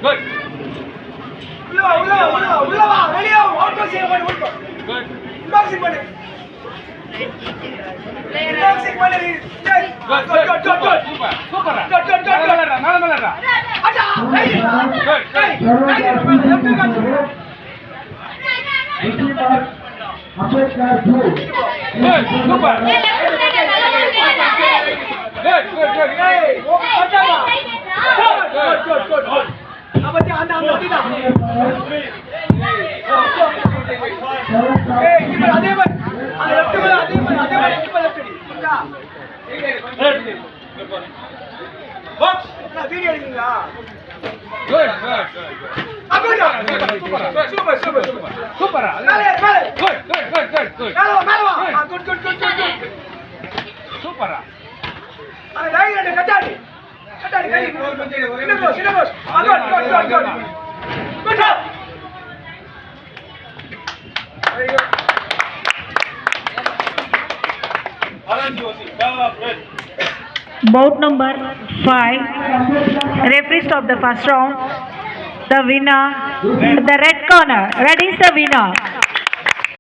Good. உள்ள வா வெளியே அவுட் பாஸ் பண்ணு ஓடு. Good. பாக்ஸிங் பண்ணு. பாக்ஸிங் பண்ணு. Good. Super. Super. மேல. அடா. Good. Ambedkar 2. Good. Super. Good. ஏய் ஓகேடா. Good. அப்படி அந்த அடிடா. ஏய் இப்ப அதே மாதிரி அந்த லெஃப்ட் மேல அதே மாதிரி இப்ப லெஃப்ட் அடி. புரியுதா? Box. நான் வீடியோ எடுக்கீங்களா? Good. அகோடா. Super. Super. மேலே. Good. மேலே வா. Good. Super. அந்த லைன் கட்டாடி கை. சின்னகோஸ். Good. Good job. ஐயோ. Bout number 5. Referee stop the first round. The winner, the red corner. Red is the winner.